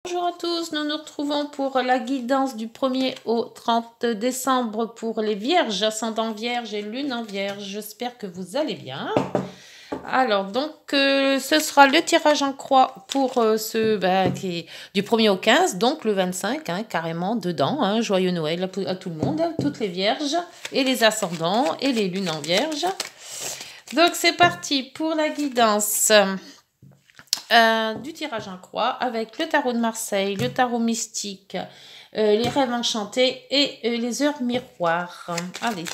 Bonjour à tous, nous nous retrouvons pour la guidance du 1er au 30 décembre pour les vierges, ascendant vierge et lune en vierge. J'espère que vous allez bien. Alors, donc, ce sera le tirage en croix pour qui est du 1er au 15, donc le 25, carrément dedans. Joyeux Noël à tout le monde, toutes les vierges et les ascendants et les lunes en vierge. Donc, c'est parti pour la guidance. Du tirage en croix avec le tarot de Marseille, le tarot mystique, les rêves enchantés et les heures miroirs. Allez,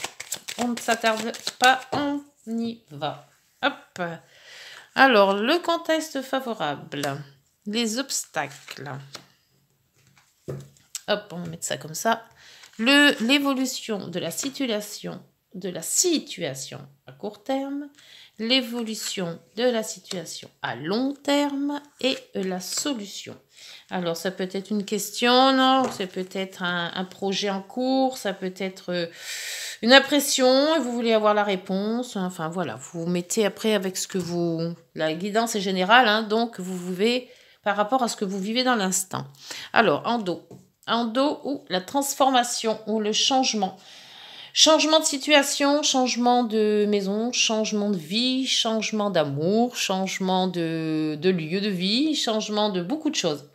on ne s'attarde pas, on y va. Hop. Alors, le contexte favorable, les obstacles. Hop, on va mettre ça comme ça. L'évolution de la situation à court terme, l'évolution de la situation à long terme et la solution. Alors, ça peut être une question, non, c'est peut-être un projet en cours, ça peut être une impression et vous voulez avoir la réponse. Enfin, voilà, vous mettez après avec ce que vous... La guidance est générale, donc vous pouvez par rapport à ce que vous vivez dans l'instant. Alors, en dos, ou la transformation ou le changement. Changement de situation, changement de maison, changement de vie, changement d'amour, changement de lieu de vie, changement de beaucoup de choses.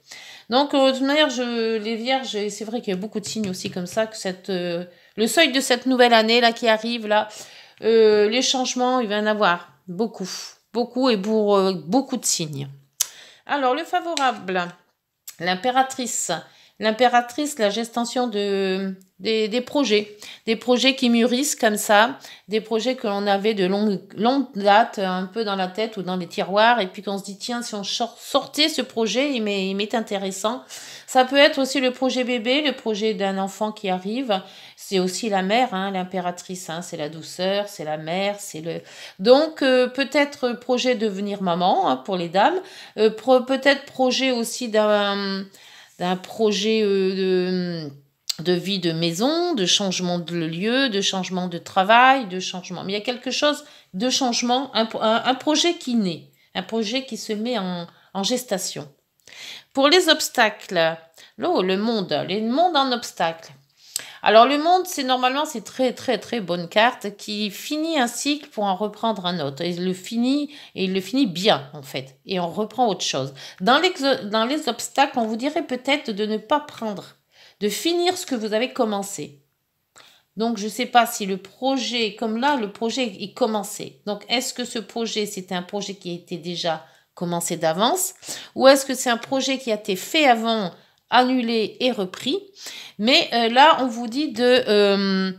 Donc, de toute manière, les vierges, et c'est vrai qu'il y a beaucoup de signes aussi comme ça, que le seuil de cette nouvelle année là qui arrive, là, les changements, il va y en avoir beaucoup. Beaucoup et pour beaucoup de signes. Alors, le favorable, l'impératrice. L'impératrice, la gestation des projets qui mûrissent comme ça, des projets que l'on avait de longue date, un peu dans la tête ou dans les tiroirs, et puis qu'on se dit, tiens, si on sortait ce projet, il m'est intéressant. Ça peut être aussi le projet bébé, le projet d'un enfant qui arrive. C'est aussi la mère, l'impératrice, c'est la douceur, c'est la mère, c'est le... Donc, peut-être projet de devenir maman, pour les dames, peut-être projet aussi d'un projet de vie de maison, de changement de lieu, de changement de travail, de changement. Mais il y a quelque chose de changement, un projet qui naît, un projet qui se met en gestation. Pour les obstacles, le monde en obstacle. Alors le monde, c'est très très très bonne carte qui finit un cycle pour en reprendre un autre. Et il le finit bien en fait. Et on reprend autre chose. Dans les obstacles, on vous dirait peut-être de ne pas prendre, de finir ce que vous avez commencé. Donc je ne sais pas si le projet, comme là, le projet est commencé. Donc est-ce que ce projet, c'était un projet qui a été déjà commencé d'avance, ou est-ce que c'est un projet qui a été fait avant, annulé et repris? Mais là, on vous dit de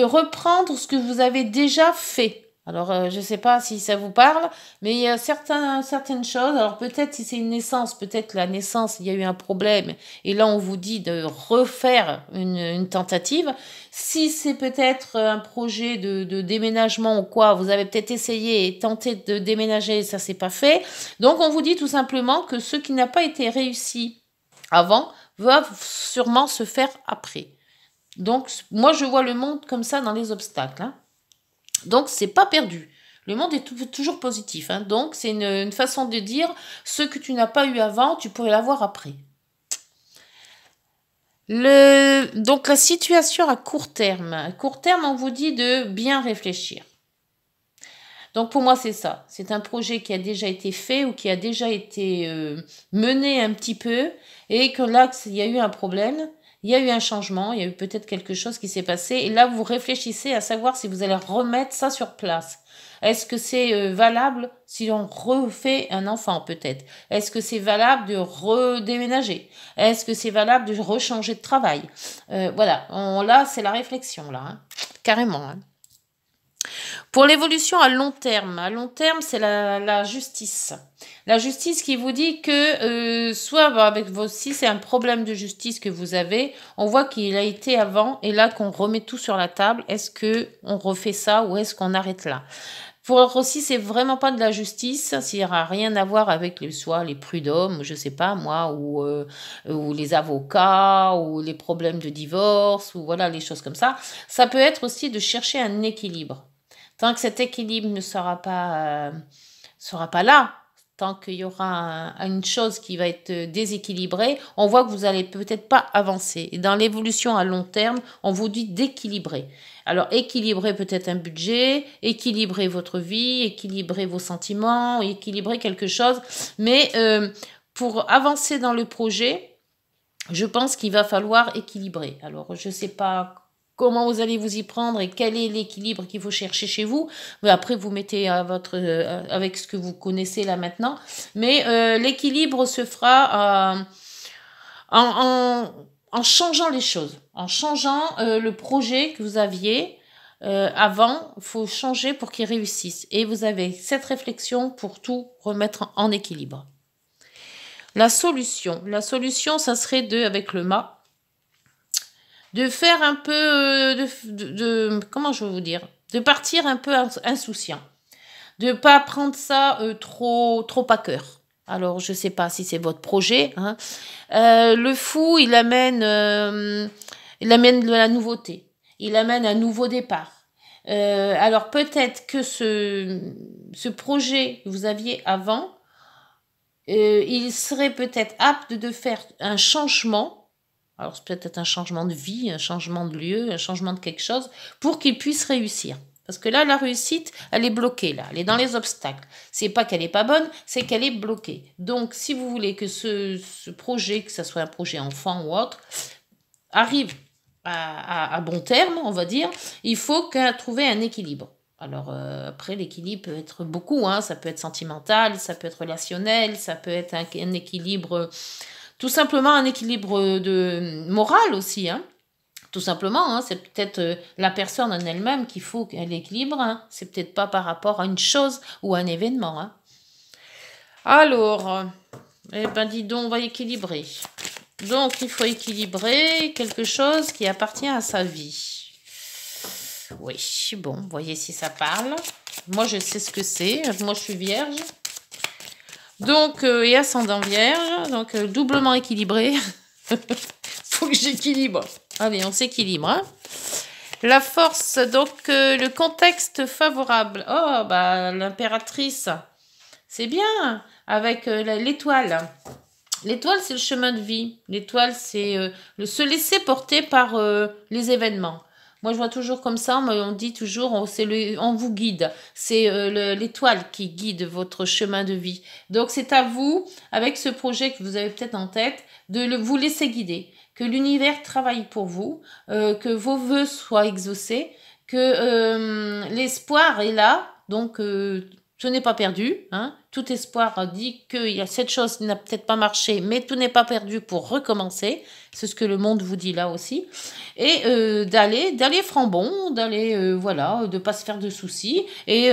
reprendre ce que vous avez déjà fait. Alors, je ne sais pas si ça vous parle, mais il y a certaines choses. Alors, peut-être si c'est une naissance, peut-être la naissance, il y a eu un problème. Et là, on vous dit de refaire une tentative. Si c'est peut-être un projet de déménagement ou quoi, vous avez peut-être essayé et tenté de déménager, ça ne s'est pas fait. Donc, on vous dit tout simplement que ce qui n'a pas été réussi avant va sûrement se faire après. Donc, moi, je vois le monde comme ça dans les obstacles. Donc, c'est pas perdu. Le monde est toujours positif. Donc, c'est une façon de dire ce que tu n'as pas eu avant, tu pourrais l'avoir après. Donc, la situation à court terme. À court terme, on vous dit de bien réfléchir. Donc, pour moi, c'est ça. C'est un projet qui a déjà été fait ou qui a déjà été mené un petit peu et que là, il y a eu un problème. Il y a eu un changement, il y a eu peut-être quelque chose qui s'est passé. Et là, vous réfléchissez à savoir si vous allez remettre ça sur place. Est-ce que c'est valable si on refait un enfant peut-être? Est-ce que c'est valable de redéménager? Est-ce que c'est valable de rechanger de travail? Voilà, là, c'est la réflexion, là, carrément. Pour l'évolution à long terme, c'est la justice. La justice qui vous dit que si c'est un problème de justice que vous avez, on voit qu'il a été avant et là qu'on remet tout sur la table, est-ce qu'on refait ça ou est-ce qu'on arrête là? Pour aussi, c'est vraiment pas de la justice, s'il n'y aura rien à voir avec soit les prud'hommes, je sais pas moi, ou les avocats, ou les problèmes de divorce, ou voilà, les choses comme ça. Ça peut être aussi de chercher un équilibre. Tant que cet équilibre ne sera pas là, tant qu'il y aura une chose qui va être déséquilibrée, on voit que vous n'allez peut-être pas avancer. Et dans l'évolution à long terme, on vous dit d'équilibrer. Alors, équilibrer peut-être un budget, équilibrer votre vie, équilibrer vos sentiments, équilibrer quelque chose. Mais pour avancer dans le projet, je pense qu'il va falloir équilibrer. Alors, je ne sais pas comment vous allez vous y prendre et quel est l'équilibre qu'il faut chercher chez vous. Mais après, vous mettez à avec ce que vous connaissez là maintenant. Mais l'équilibre se fera en changeant les choses, en changeant le projet que vous aviez avant. Il faut changer pour qu'il réussisse. Et vous avez cette réflexion pour tout remettre en équilibre. La solution, ça serait avec le mât, de faire un peu comment je vais vous dire, de partir un peu insouciant, de pas prendre ça trop à cœur. Alors je sais pas si c'est votre projet, hein. Le fou, il amène de la nouveauté, il amène un nouveau départ. Alors peut-être que ce projet que vous aviez avant, il serait peut-être apte de faire un changement. Alors, c'est peut-être un changement de vie, un changement de lieu, un changement de quelque chose, pour qu'il puisse réussir. Parce que là, la réussite, elle est bloquée, là. Elle est dans les obstacles. C'est pas qu'elle est pas bonne, c'est qu'elle est bloquée. Donc, si vous voulez que ce projet, que ce soit un projet enfant ou autre, arrive à bon terme, on va dire, il faut trouver un équilibre. Alors, après, l'équilibre peut être beaucoup, hein. Ça peut être sentimental, ça peut être relationnel, ça peut être un équilibre... Tout simplement un équilibre moral aussi, hein. Tout simplement, hein, c'est peut-être la personne en elle-même qu'il faut qu'elle équilibre, hein. C'est peut-être pas par rapport à une chose ou à un événement, hein. Alors, eh ben dis donc, on va équilibrer. Donc, il faut équilibrer quelque chose qui appartient à sa vie. Oui, bon, voyez si ça parle. Moi, je sais ce que c'est. Moi, je suis vierge. Donc, et ascendant vierge, donc doublement équilibré. Faut que j'équilibre. Allez, on s'équilibre, hein. La force, donc le contexte favorable. Oh, bah l'impératrice, c'est bien, avec l'étoile. L'étoile, c'est le chemin de vie. L'étoile, c'est se laisser porter par les événements. Moi, je vois toujours comme ça, on dit toujours, on vous guide. C'est l'étoile qui guide votre chemin de vie. Donc, c'est à vous, avec ce projet que vous avez peut-être en tête, de vous laisser guider. Que l'univers travaille pour vous, que vos vœux soient exaucés, que l'espoir est là. Donc, ce n'est pas perdu, hein. Tout espoir dit qu'il y a cette chose qui n'a peut-être pas marché, mais tout n'est pas perdu pour recommencer. C'est ce que le monde vous dit là aussi. Et d'aller frambon, voilà, de pas se faire de soucis et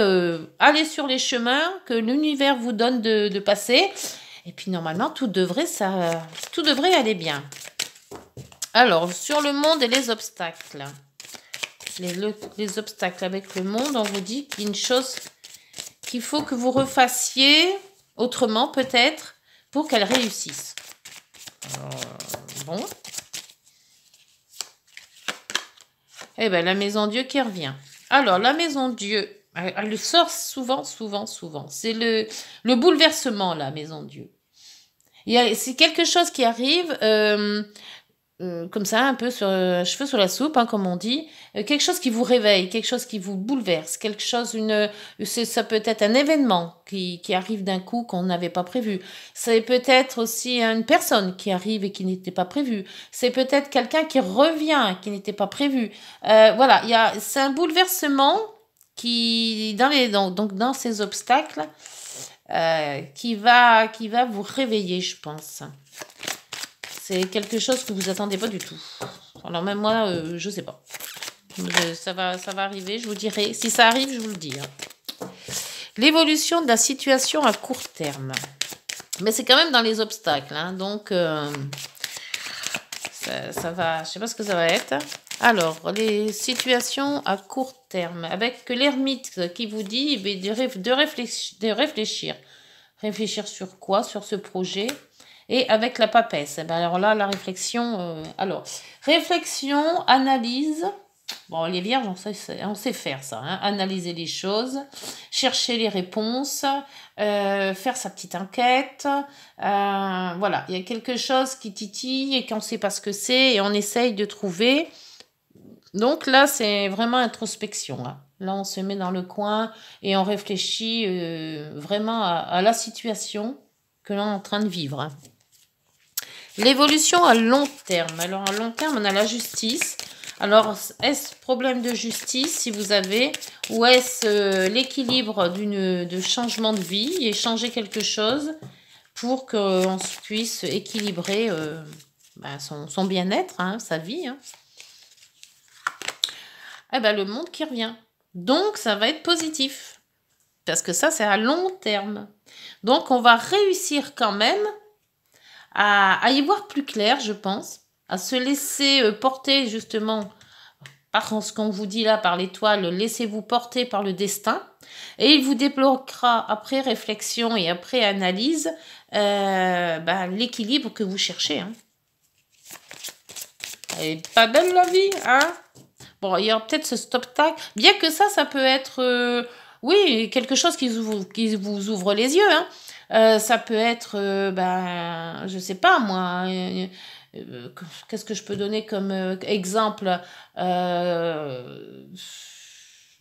aller sur les chemins que l'univers vous donne de passer. Et puis normalement, tout devrait aller bien. Alors, sur le monde et les obstacles. Les obstacles avec le monde, on vous dit qu'il y a une chose qu'il faut que vous refassiez autrement peut-être pour qu'elle réussisse. Bon. Eh bien, la maison Dieu qui revient. Alors, la maison Dieu, elle sort souvent. C'est le bouleversement, la maison Dieu. C'est quelque chose qui arrive... comme ça, un peu cheveux sur la soupe, hein, comme on dit, quelque chose qui vous réveille, quelque chose qui vous bouleverse, quelque chose, ça peut être un événement qui arrive d'un coup qu'on n'avait pas prévu. C'est peut-être aussi une personne qui arrive et qui n'était pas prévue. C'est peut-être quelqu'un qui revient, qui n'était pas prévu. Voilà, c'est un bouleversement qui, dans ces obstacles, qui va vous réveiller, je pense. C'est quelque chose que vous attendez pas du tout. Alors même moi, je sais pas. Ça va arriver, je vous dirai. Si ça arrive, je vous le dis. Hein. L'évolution de la situation à court terme. Mais c'est quand même dans les obstacles. Hein. Donc, ça va... Je sais pas ce que ça va être. Alors, les situations à court terme. Avec l'ermite qui vous dit de réfléchir. Réfléchir sur quoi? Sur ce projet. Et avec la papesse, alors là, la réflexion... réflexion, analyse, Bon, les vierges, on sait faire ça, hein. Analyser les choses, chercher les réponses, faire sa petite enquête. Voilà, il y a quelque chose qui titille et qu'on ne sait pas ce que c'est et on essaye de trouver. Donc là, c'est vraiment introspection. Hein. Là, on se met dans le coin et on réfléchit vraiment à la situation que l'on est en train de vivre. Hein. L'évolution à long terme. Alors, à long terme, on a la justice. Alors, est-ce problème de justice si vous avez, ou est-ce l'équilibre de changement de vie et changer quelque chose pour qu'on puisse équilibrer son bien-être, hein, sa vie, hein. Eh ben, le monde qui revient. Donc, ça va être positif. Parce que ça, c'est à long terme. Donc, on va réussir quand même à y voir plus clair, je pense. À se laisser porter, justement, par ce qu'on vous dit là, par l'étoile. Laissez-vous porter par le destin. Et il vous débloquera, après réflexion et après analyse, l'équilibre que vous cherchez. Hein. Elle est pas belle, la vie, hein? Bon, il y aura peut-être ce stop-tag. Bien que ça peut être, oui, quelque chose qui vous ouvre les yeux. Hein. Ça peut être, je sais pas moi, qu'est-ce que je peux donner comme exemple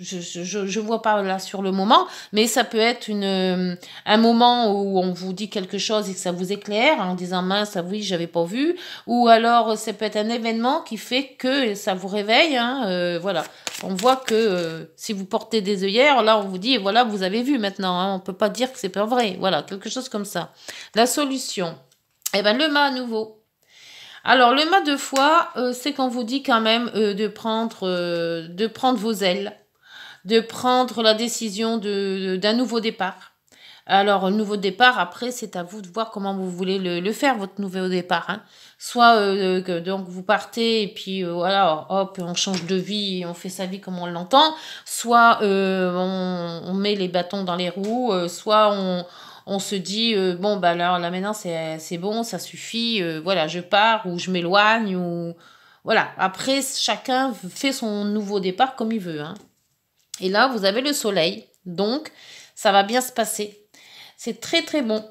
je vois pas là sur le moment, mais ça peut être un moment où on vous dit quelque chose et que ça vous éclaire en disant mince, oui, j'avais pas vu, ou alors ça peut être un événement qui fait que ça vous réveille, hein, voilà. On voit que si vous portez des œillères, là on vous dit voilà, vous avez vu maintenant, hein, on peut pas dire que c'est pas vrai, voilà, quelque chose comme ça. La solution, eh ben le mât à nouveau. Alors, le mât de foi, c'est qu'on vous dit quand même de prendre vos ailes, de prendre la décision d'un nouveau départ. Alors, un nouveau départ, après, c'est à vous de voir comment vous voulez le faire, votre nouveau départ. Hein. Soit donc vous partez et puis voilà, hop, on change de vie et on fait sa vie comme on l'entend. Soit on met les bâtons dans les roues, soit on se dit bon bah là maintenant c'est bon, ça suffit, voilà, je pars ou je m'éloigne ou voilà. Après chacun fait son nouveau départ comme il veut. Hein. Et là, vous avez le soleil. Donc, ça va bien se passer. C'est très, très bon.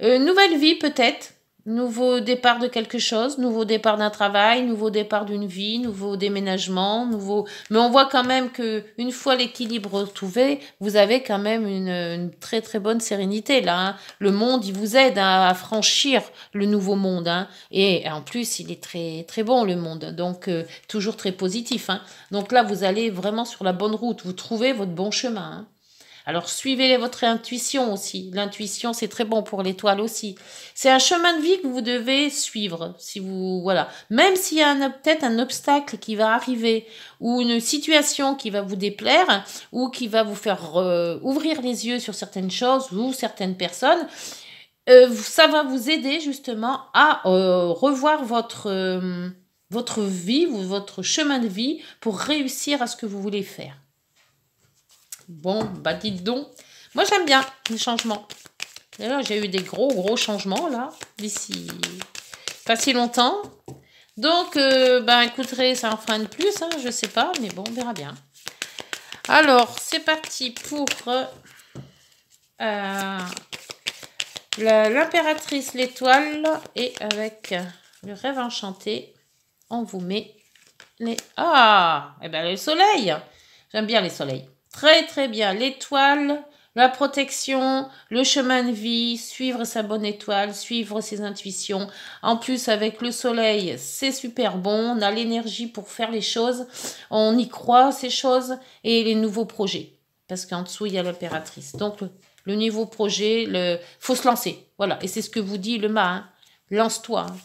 Nouvelle vie peut-être. Nouveau départ de quelque chose. Nouveau départ d'un travail. Nouveau départ d'une vie. Nouveau déménagement. Mais on voit quand même qu'une fois l'équilibre retrouvé, vous avez quand même une très, très bonne sérénité là. Hein. Le monde, il vous aide à franchir le nouveau monde. Hein. Et en plus, il est très, très bon le monde. Donc, toujours très positif. Hein. Donc là, vous allez vraiment sur la bonne route. Vous trouvez votre bon chemin. Hein. Alors, suivez votre intuition aussi. L'intuition, c'est très bon pour l'étoile aussi. C'est un chemin de vie que vous devez suivre. Si vous, voilà. Même s'il y a peut-être un obstacle qui va arriver ou une situation qui va vous déplaire ou qui va vous faire ouvrir les yeux sur certaines choses ou certaines personnes, ça va vous aider justement à revoir votre vie ou votre chemin de vie pour réussir à ce que vous voulez faire. Bon, bah dites donc. Moi, j'aime bien les changements. D'ailleurs, j'ai eu des gros changements, là, d'ici pas si longtemps. Donc, écoutez, ça en fera une plus, hein, je sais pas, mais bon, on verra bien. Alors, c'est parti pour l'impératrice, l'étoile, et avec le rêve enchanté, on vous met les... Ah, eh ben, le soleil. J'aime bien les soleils. Très, très bien. L'étoile, la protection, le chemin de vie, suivre sa bonne étoile, suivre ses intuitions. En plus, avec le soleil, c'est super bon. On a l'énergie pour faire les choses. On y croit, ces choses. Et les nouveaux projets. Parce qu'en dessous, il y a l'impératrice. Donc, le nouveau projet, faut se lancer. Voilà. Et c'est ce que vous dit le mât. Hein. Lance-toi. Hein.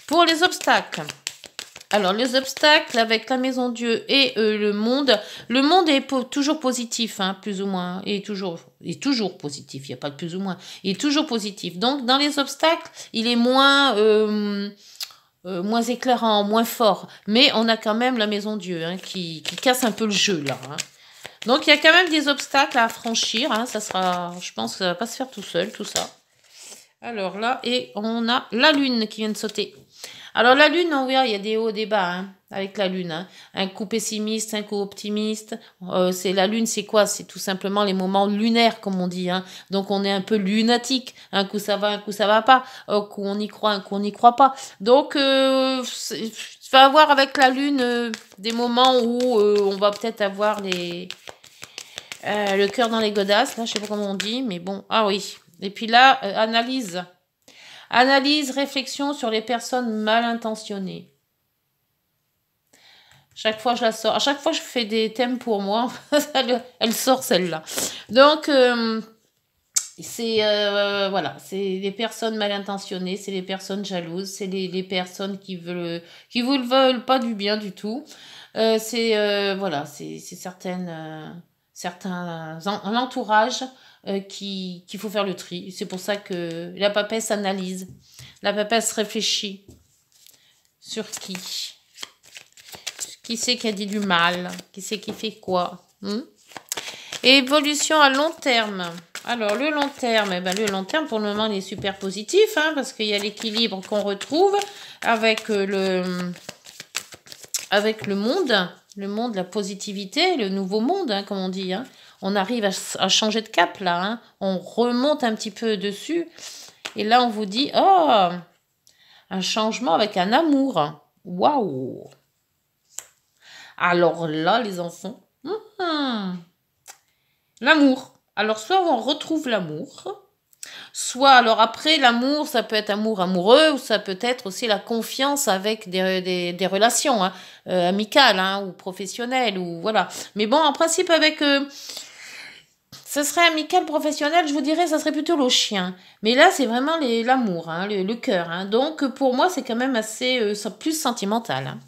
Pour les obstacles. Alors, les obstacles avec la maison Dieu et le monde est toujours positif, hein, plus ou moins, et toujours positif, il n'y a pas de plus ou moins, il est toujours positif. Donc, dans les obstacles, il est moins éclairant, moins fort, mais on a quand même la maison Dieu hein, qui casse un peu le jeu, là. Hein. Donc, il y a quand même des obstacles à franchir, hein, je pense que ça ne va pas se faire tout seul, tout ça. Alors là, et on a la lune qui vient de sauter. Alors, la lune, on verra, il y a des hauts, des bas. Hein. avec la lune. Hein. Un coup pessimiste, un coup optimiste. C'est la lune, c'est quoi? C'est tout simplement les moments lunaires, comme on dit. Hein. Donc on est un peu lunatique. Un coup ça va pas. Un coup on y croit, un coup on n'y croit pas. Donc tu vas avoir avec la lune des moments où on va peut-être avoir le cœur dans les godasses. Là, je sais pas comment on dit, mais bon. Ah oui. Et puis là, analyse. Analyse, réflexion sur les personnes mal intentionnées. Chaque fois, je la sors. À chaque fois, je fais des thèmes pour moi. Elle sort celle-là. Donc, c'est voilà, c'est les personnes mal intentionnées, c'est les personnes jalouses, c'est les personnes qui vous veulent pas du bien du tout. Voilà, c'est certains l'entourage qu'il faut faire le tri. C'est pour ça que la papesse analyse, la papesse réfléchit sur qui c'est qui a dit du mal, qui c'est qui fait quoi. Évolution à long terme. Alors, le long terme, le long terme, pour le moment, il est super positif, hein, parce qu'il y a l'équilibre qu'on retrouve avec le monde, la positivité, le nouveau monde, hein, comme on dit. Hein. On arrive à changer de cap, là. Hein. On remonte un petit peu dessus. Et là, on vous dit, oh, un changement avec un amour. Waouh! Alors là, les enfants, l'amour. Alors, soit on retrouve l'amour, soit, alors après, l'amour, ça peut être amour amoureux, ou ça peut être aussi la confiance avec des relations hein, amicales hein, ou professionnelles, ou voilà. Mais bon, en principe, avec... ce serait amical, professionnel, je vous dirais, ça serait plutôt le chien. Mais là, c'est vraiment l'amour, hein, le cœur. Hein. Donc, pour moi, c'est quand même assez plus sentimental. Hein.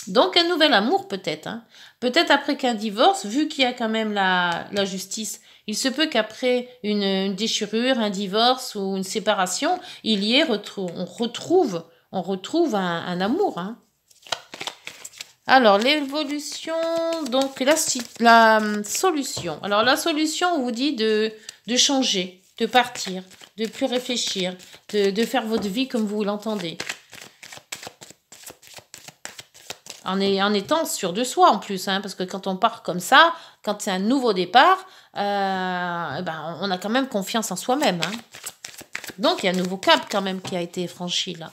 Donc, un nouvel amour, peut-être. Hein. Peut-être après qu'un divorce, vu qu'il y a quand même la justice, il se peut qu'après une déchirure, un divorce ou une séparation, il y ait on retrouve un amour. Hein. Alors, l'évolution, donc la solution. Alors, la solution, on vous dit de changer, de partir, de plus réfléchir, de faire votre vie comme vous l'entendez. En étant sûr de soi en plus, hein, parce que quand on part comme ça, quand c'est un nouveau départ, on a quand même confiance en soi-même. Hein. Donc, il y a un nouveau cap quand même qui a été franchi là.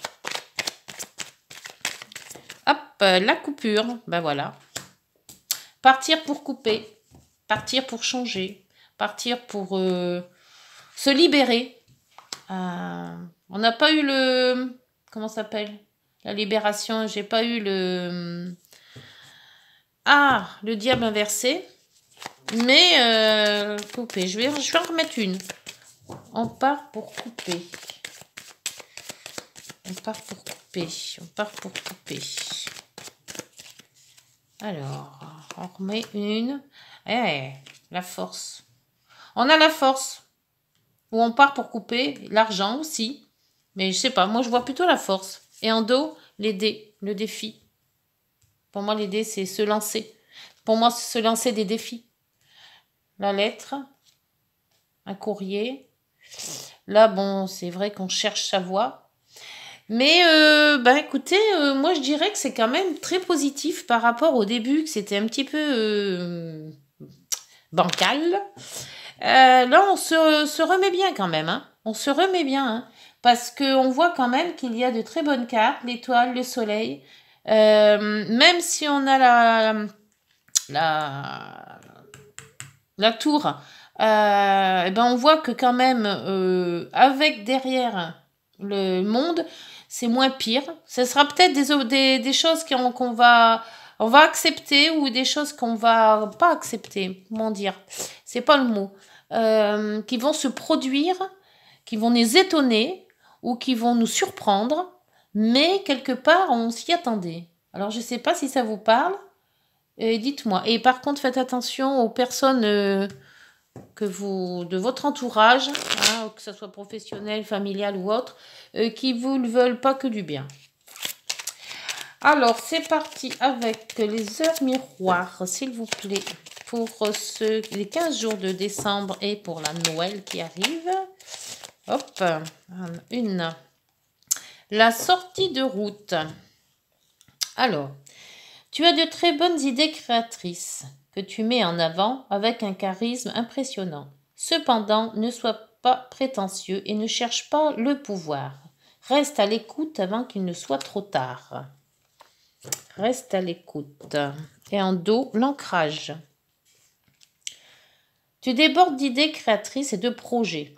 Hop, la coupure, ben voilà. Partir pour couper, partir pour changer, partir pour se libérer. On n'a pas eu le... Comment ça s'appelle ? La libération, j'ai pas eu le... le diable inversé. Mais couper, je vais en remettre une. On part pour couper. On part pour couper. On part pour couper. Alors, on remet une. La force. On a la force. Ou on part pour couper. L'argent aussi. Mais je sais pas, moi je vois plutôt la force. Et en dos, les dés, le défi. Pour moi, les dés, c'est se lancer. Pour moi, c'est se lancer des défis. La lettre, un courrier. Là, bon, c'est vrai qu'on cherche sa voie. Mais, écoutez, moi, je dirais que c'est quand même très positif par rapport au début, que c'était un petit peu bancal. Là, on se remet bien quand même. Hein. On se remet bien. Hein. Parce qu'on voit quand même qu'il y a de très bonnes cartes, l'étoile, le soleil. Même si on a la tour, on voit que quand même, avec derrière le monde, c'est moins pire. Ce sera peut-être des choses qu'on va accepter ou des choses qu'on va pas accepter. Comment dire? C'est pas le mot. Qui vont se produire, qui vont nous étonner ou qui vont nous surprendre, mais quelque part, on s'y attendait. Alors, je sais pas si ça vous parle. Dites-moi. Et par contre, faites attention aux personnes de votre entourage, hein, que ce soit professionnel, familial ou autre, qui vous ne veulent pas que du bien. Alors, c'est parti avec les heures miroirs, s'il vous plaît, pour les 15 jours de décembre et pour la Noël qui arrive. Hop, une. La sortie de route. Alors, Tu as de très bonnes idées créatrices que tu mets en avant avec un charisme impressionnant. Cependant, ne sois pas prétentieux et ne cherche pas le pouvoir. Reste à l'écoute avant qu'il ne soit trop tard. Reste à l'écoute. Et en dos, l'ancrage. Tu débordes d'idées créatrices et de projets.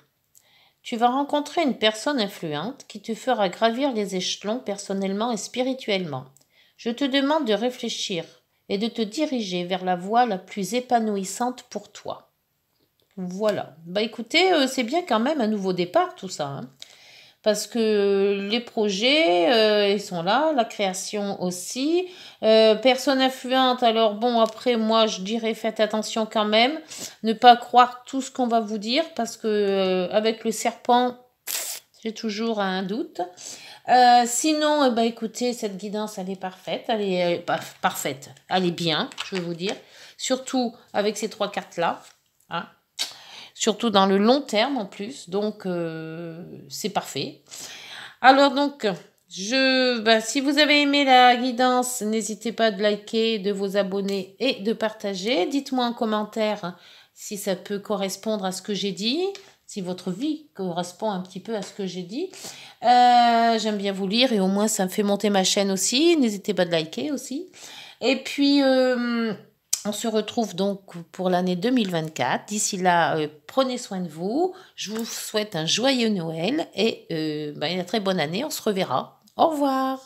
Tu vas rencontrer une personne influente qui te fera gravir les échelons personnellement et spirituellement. Je te demande de réfléchir et de te diriger vers la voie la plus épanouissante pour toi. Voilà. Bah écoutez, c'est bien quand même un nouveau départ tout ça, hein. Parce que les projets, ils sont là, la création aussi. Personne influente, alors bon, après, moi, je dirais faites attention quand même. Ne pas croire tout ce qu'on va vous dire, parce que avec le serpent, j'ai toujours un doute. Sinon, bah, écoutez, cette guidance, elle est parfaite. Elle est parfaite. Elle est bien, je veux vous dire. Surtout avec ces 3 cartes-là. Hein. Surtout dans le long terme en plus, donc c'est parfait. Alors donc, si vous avez aimé la guidance, n'hésitez pas de liker, de vous abonner et de partager. Dites-moi en commentaire si ça peut correspondre à ce que j'ai dit, si votre vie correspond un petit peu à ce que j'ai dit. J'aime bien vous lire et au moins ça me fait monter ma chaîne aussi. N'hésitez pas de liker aussi. Et puis... on se retrouve donc pour l'année 2024. D'ici là, prenez soin de vous. Je vous souhaite un joyeux Noël et une très bonne année. On se reverra. Au revoir.